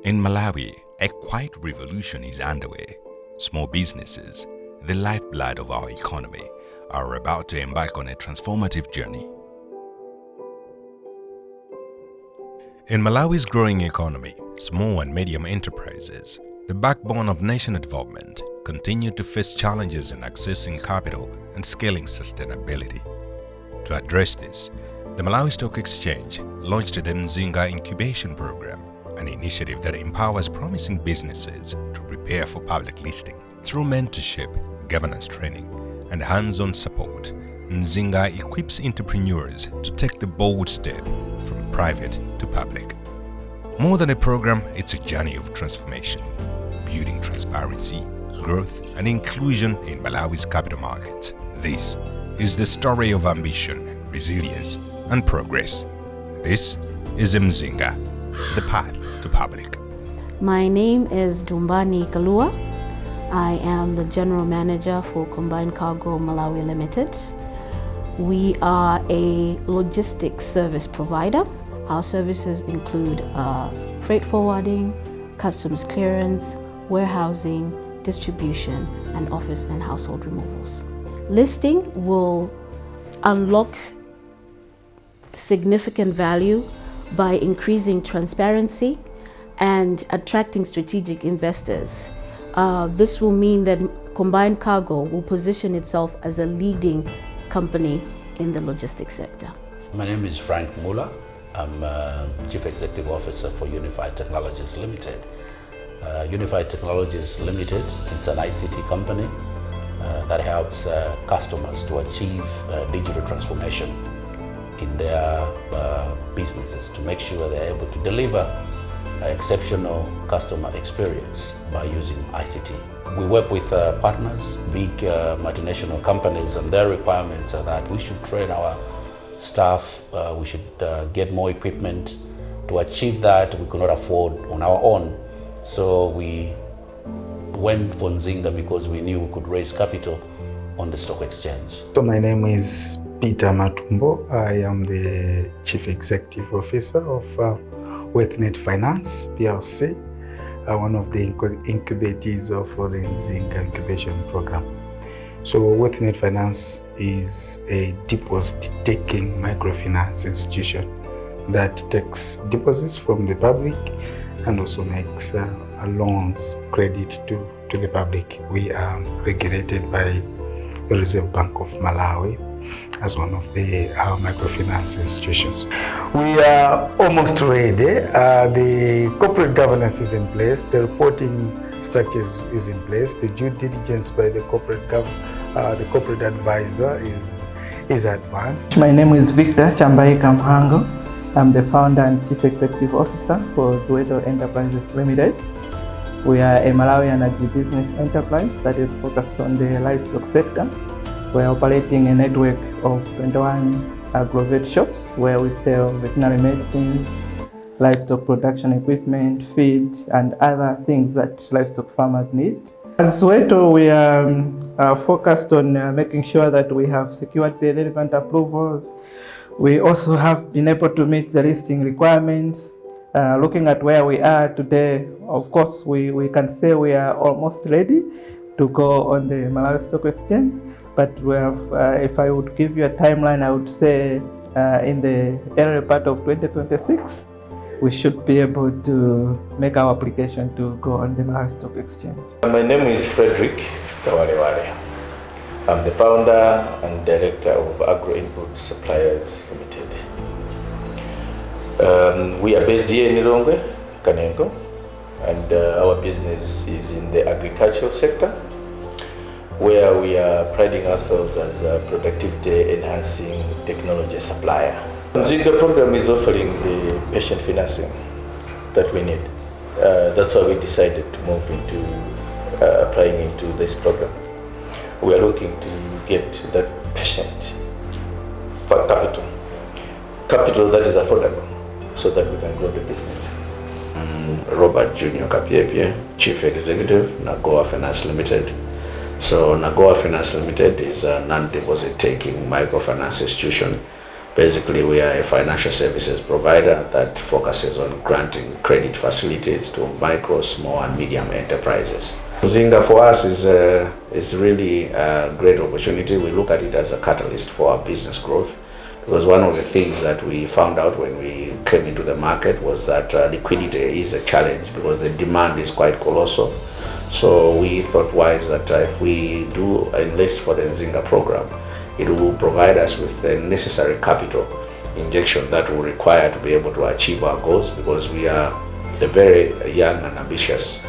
In Malawi, a quiet revolution is underway. Small businesses, the lifeblood of our economy, are about to embark on a transformative journey. In Malawi's growing economy, small and medium enterprises, the backbone of national development, continue to face challenges in accessing capital and scaling sustainability. To address this, the Malawi Stock Exchange launched the Mzinga Incubation program, an initiative that empowers promising businesses to prepare for public listing. Through mentorship, governance training, and hands-on support, Mzinga equips entrepreneurs to take the bold step from private to public. More than a program, it's a journey of transformation, building transparency, growth, and inclusion in Malawi's capital markets. This is the story of ambition, resilience, and progress. This is Mzinga, the path to public. My name is Dumbani Kalua. I am the General Manager for Combined Cargo Malawi Limited. We are a logistics service provider. Our services include freight forwarding, customs clearance, warehousing, distribution, and office and household removals. Listing will unlock significant value by increasing transparency and attracting strategic investors. This will mean that Combined Cargo will position itself as a leading company in the logistics sector. My name is Frank Muller. I'm Chief Executive Officer for Unified Technologies Limited. Unified Technologies Limited is an ICT company that helps customers to achieve digital transformation in their businesses to make sure they're able to deliver exceptional customer experience by using ICT. We work with partners, big multinational companies, and their requirements are that we should train our staff, we should get more equipment. To achieve that, we could not afford on our own. So we went for Mzinga because we knew we could raise capital on the stock exchange. So my name is Peter Matumbo. I am the Chief Executive Officer of Readiness Finance PLC, one of the incubators of the Mzinga Incubation program. So Readiness Finance is a deposit-taking microfinance institution that takes deposits from the public and also makes loans credit to the public. We are regulated by the Reserve Bank of Malawi as one of the microfinance institutions. We are almost ready. The corporate governance is in place, the reporting structures is in place, the due diligence by the corporate advisor is advanced. My name is Victor Chambai Kamhango. I'm the founder and Chief Executive Officer for Mzinga Enterprises Limited. We are a Malawian agribusiness enterprise that is focused on the livestock sector. We are operating a network of 21 agrovet shops where we sell veterinary medicine, livestock production equipment, feed, and other things that livestock farmers need. As Soweto, we are focused on making sure that we have secured the relevant approvals. We also have been able to meet the listing requirements. Looking at where we are today, of course, we can say we are almost ready to go on the Malawi Stock Exchange. But we have, if I would give you a timeline, I would say in the early part of 2026, we should be able to make our application to go on the Malawi Stock Exchange. My name is Frederick Tawalewale. I'm the founder and director of Agro Input Suppliers Limited. We are based here in Nirongwe, Kanengo, and our business is in the agricultural sector, where we are priding ourselves as a productivity enhancing technology supplier. The Mzinga program is offering the patient financing that we need. That's why we decided to move into applying into this program. We are looking to get that patient for capital that is affordable, so that we can grow the business. Robert Junior Kapiepie, Chief Executive, Nagoa Finance Limited. So Nagoa Finance Limited is a non-deposit taking microfinance institution Basically, we are a financial services provider that focuses on granting credit facilities to micro, small, and medium enterprises. Mzinga for us is really a great opportunity. We look at it as a catalyst for our business growth, because one of the things that we found out when we came into the market was that liquidity is a challenge because the demand is quite colossal. So we thought wise that if we do enlist for the Mzinga program, it will provide us with the necessary capital injection that will require to be able to achieve our goals, because we are a very young and ambitious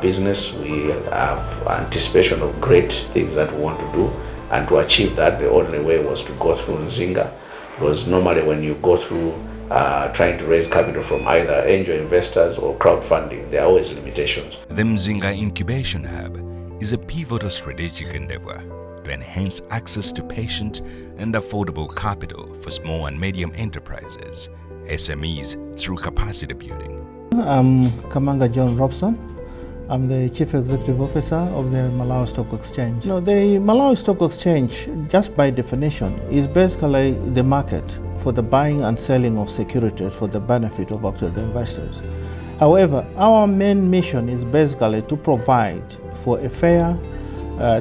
business. We have anticipation of great things that we want to do, and to achieve that, the only way was to go through Mzinga, because normally when you go through trying to raise capital from either angel investors or crowdfunding, there are always limitations. The Mzinga Incubation Hub is a pivotal strategic endeavor to enhance access to patient and affordable capital for small and medium enterprises, SMEs, through capacity building. I'm Kamanga John Robson. I'm the Chief Executive Officer of the Malawi Stock Exchange. The Malawi Stock Exchange, just by definition, is basically the market for the buying and selling of securities for the benefit of actual investors. However, our main mission is basically to provide for a fair,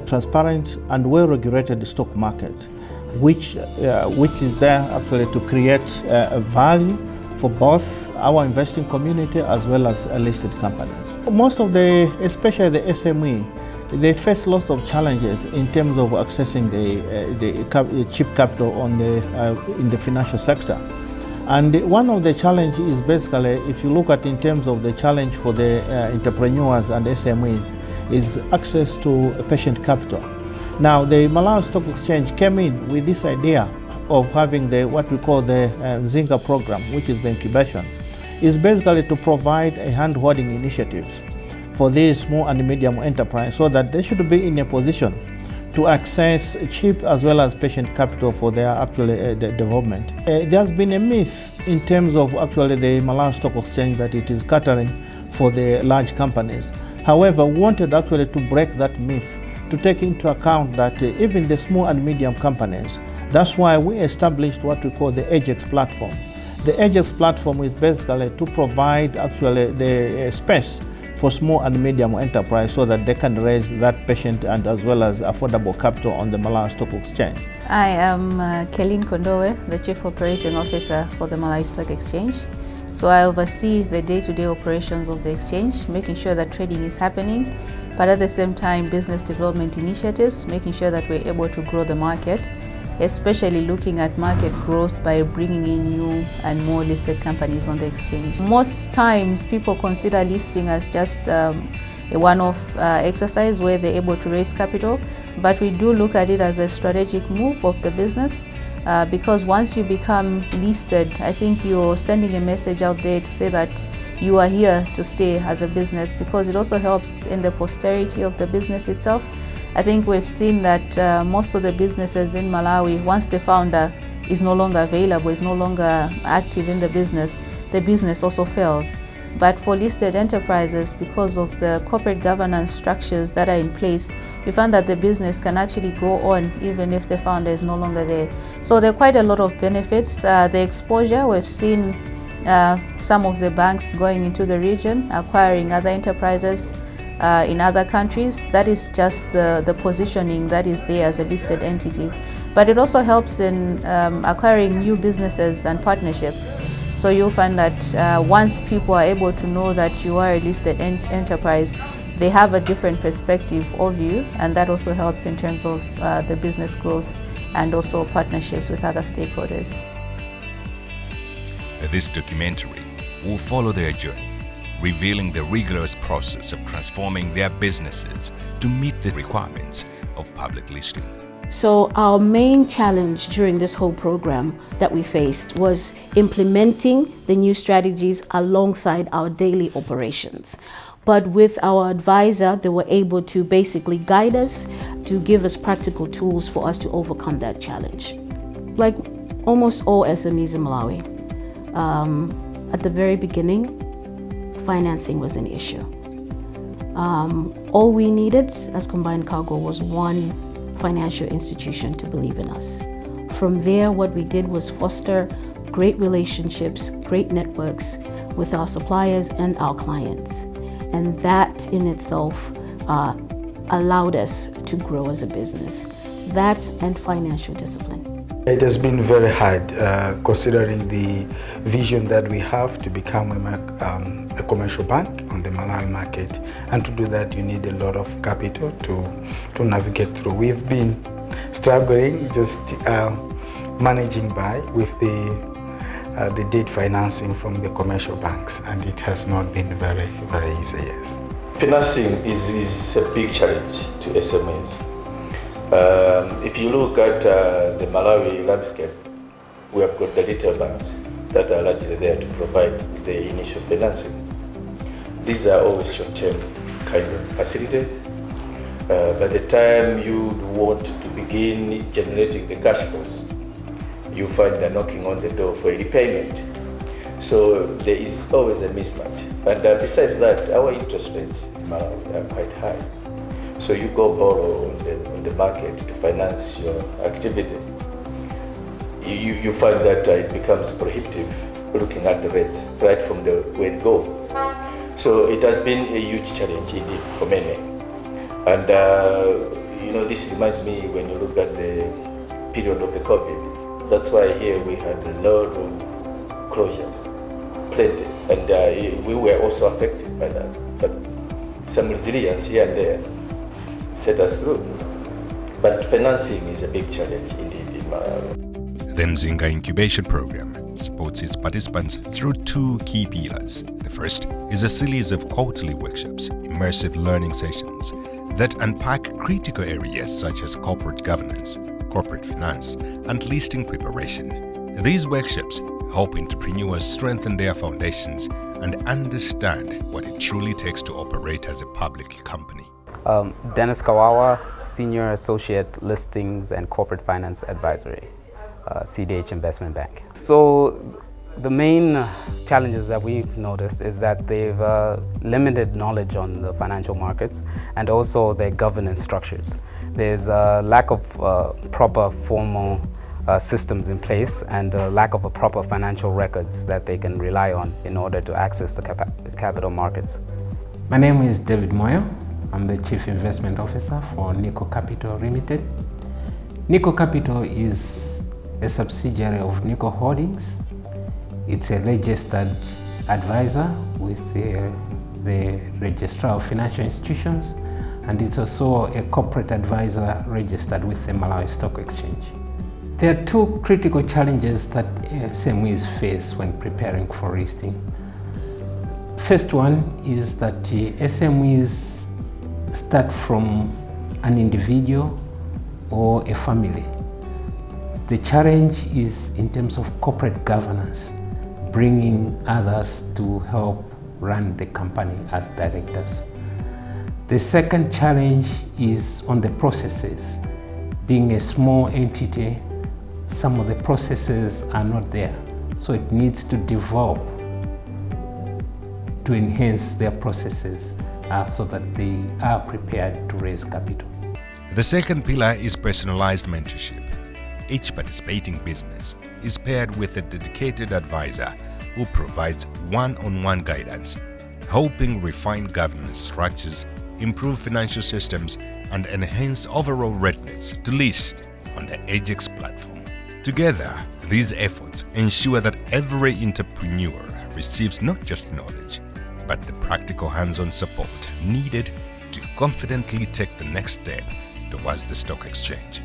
transparent, and well-regulated stock market, which is there actually to create value for both our investing community as well as listed companies. Most of especially the SME, they face lots of challenges in terms of accessing the cheap capital in the financial sector. And one of the challenges is basically, if you look at in terms of the challenge for the entrepreneurs and SMEs, is access to patient capital. Now, the Malawi Stock Exchange came in with this idea of having what we call the Mzinga program, which is the incubation, is basically to provide a hand-holding initiatives for these small and medium enterprise, so that they should be in a position to access cheap as well as patient capital for their actual development. There's been a myth in terms of actually the Malawi Stock Exchange that it is catering for the large companies. However, we wanted actually to break that myth, to take into account that even the small and medium companies. That's why we established what we call the EDGEx platform. The EDGEx platform is basically to provide actually the space for small and medium enterprise so that they can raise that patient and as well as affordable capital on the Malawi Stock Exchange. I am Kelin Kondowe, the Chief Operating Officer for the Malawi Stock Exchange. So I oversee the day-to-day operations of the exchange, making sure that trading is happening, but at the same time business development initiatives, making sure that we're able to grow the market, especially looking at market growth by bringing in new and more listed companies on the exchange. Most times people consider listing as just a one-off exercise where they're able to raise capital, but we do look at it as a strategic move of the business, because once you become listed, I think you're sending a message out there to say that you are here to stay as a business, because it also helps in the posterity of the business itself. I think we've seen that most of the businesses in Malawi, once the founder is no longer available, is no longer active in the business also fails. But for listed enterprises, because of the corporate governance structures that are in place, we found that the business can actually go on even if the founder is no longer there. So there are quite a lot of benefits. The exposure, we've seen some of the banks going into the region, acquiring other enterprises in other countries. That is just the positioning that is there as a listed entity. But it also helps in acquiring new businesses and partnerships. So you'll find that once people are able to know that you are a listed enterprise, they have a different perspective of you, and that also helps in terms of the business growth and also partnerships with other stakeholders. This documentary will follow their journey, revealing the rigorous process of transforming their businesses to meet the requirements of public listing. So our main challenge during this whole program that we faced was implementing the new strategies alongside our daily operations. But with our advisor, they were able to basically guide us, to give us practical tools for us to overcome that challenge. Like almost all SMEs in Malawi, at the very beginning, financing was an issue. All we needed as Combined Cargo was one financial institution to believe in us. From there, what we did was foster great relationships, great networks with our suppliers and our clients. And that in itself allowed us to grow as a business. That and financial discipline. It has been very hard considering the vision that we have to become a commercial bank on the Malawi market. And to do that, you need a lot of capital to navigate through. We've been struggling just managing by with the debt financing from the commercial banks, and it has not been very, very easy, yes. Financing is a big challenge to SMEs. If you look at the Malawi landscape, we have got the retail banks that are largely there to provide the initial financing. These are always short-term kind of facilities. By the time you want to begin generating the cash flows, you find they're knocking on the door for a repayment. So there is always a mismatch. And besides that, our interest rates in Malawi are quite high. So you go borrow on the market to finance your activity. You find that it becomes prohibitive looking at the rates right from the word go. So it has been a huge challenge indeed for many. And this reminds me when you look at the period of the COVID. That's why here we had a lot of closures, plenty, and we were also affected by that. But some resilience here and there set us through. But financing is a big challenge indeed in Malawi. The Mzinga Incubation Program supports its participants through two key pillars. The first is a series of quarterly workshops, immersive learning sessions that unpack critical areas such as corporate governance, corporate finance, and listing preparation. These workshops help entrepreneurs strengthen their foundations and understand what it truly takes to operate as a public company. Dennis Kawawa, Senior Associate Listings and Corporate Finance Advisory, CDH Investment Bank. So the main challenges that we've noticed is that they've limited knowledge on the financial markets and also their governance structures. There's a lack of proper formal systems in place and a lack of a proper financial records that they can rely on in order to access the capital markets. My name is David Moyo. I'm the Chief Investment Officer for Nico Capital Limited. Nico Capital is a subsidiary of Nico Holdings. It's a registered advisor with the Registrar of Financial Institutions, and it's also a corporate advisor registered with the Malawi Stock Exchange. There are two critical challenges that SMEs face when preparing for listing. First one is that SMEs start from an individual or a family. The challenge is in terms of corporate governance, bringing others to help run the company as directors. The second challenge is on the processes. Being a small entity, some of the processes are not there, so it needs to develop to enhance their processes so that they are prepared to raise capital. The second pillar is personalized mentorship. Each participating business is paired with a dedicated advisor who provides one-on-one guidance, helping refine governance structures, improve financial systems, and enhance overall readiness to list on the EDGEx platform. Together, these efforts ensure that every entrepreneur receives not just knowledge, but the practical hands-on support needed to confidently take the next step towards the stock exchange.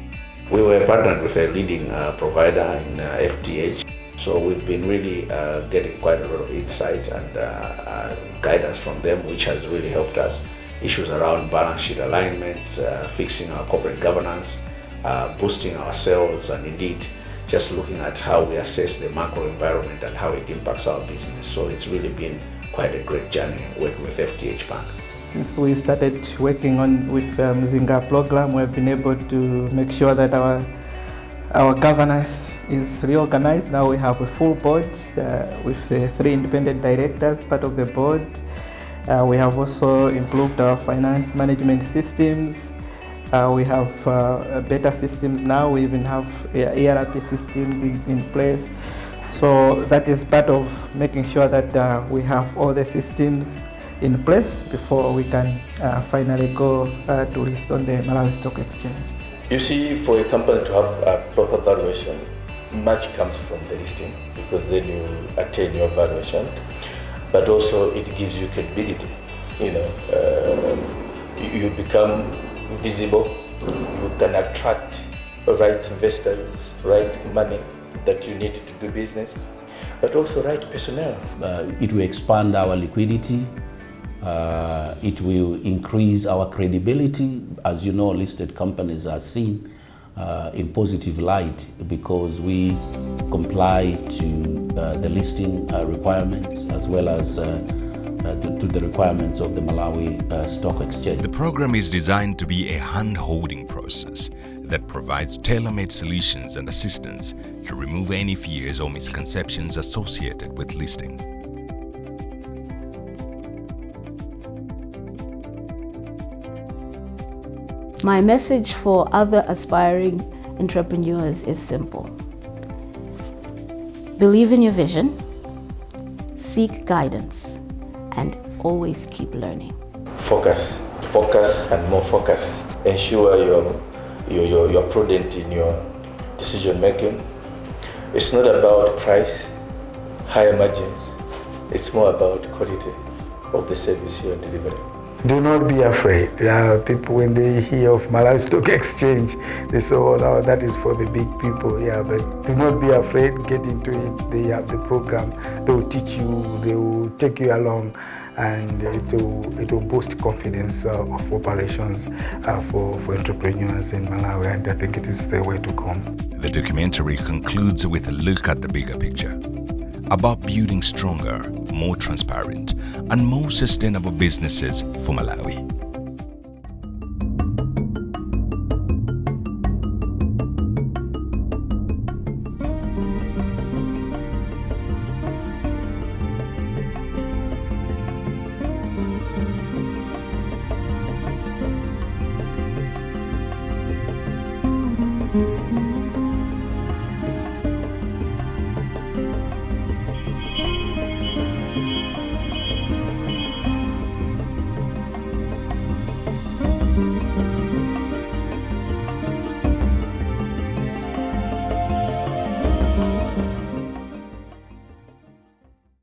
We were partnered with a leading provider in FDH, so we've been really getting quite a lot of insight and guidance from them, which has really helped us. Issues around balance sheet alignment, fixing our corporate governance, boosting our sales, and indeed just looking at how we assess the macro environment and how it impacts our business. So it's really been quite a great journey working with FDH Bank. Since we started working with Mzinga program, we've been able to make sure that our governance is reorganized. Now we have a full board with 3 independent directors, part of the board. We have also improved our finance management systems. We have better systems now. We even have ERP systems in place. So that is part of making sure that we have all the systems in place before we can finally go to list on the Malawi Stock Exchange. You see, for a company to have a proper valuation, much comes from the listing, because then you attain your valuation, but also it gives you credibility. You become visible, you can attract right investors, right money that you need to do business, but also right personnel. It will expand our liquidity. It will increase our credibility. As you know, listed companies are seen in positive light because we comply to the listing requirements as well as to the requirements of the Malawi Stock Exchange. The program is designed to be a hand-holding process that provides tailor-made solutions and assistance to remove any fears or misconceptions associated with listing. My message for other aspiring entrepreneurs is simple. Believe in your vision, seek guidance, and always keep learning. Focus and more focus. Ensure you're prudent in your decision making. It's not about price, higher margins. It's more about quality of the service you are delivering. Do not be afraid. People, when they hear of Malawi Stock Exchange, they say, oh, no, that is for the big people. Yeah, but do not be afraid. Get into it. They have the program. They will teach you. They will take you along, and it will boost confidence of operations for entrepreneurs in Malawi. And I think it is the way to go. The documentary concludes with a look at the bigger picture, about building stronger, more transparent, and more sustainable businesses for Malawi.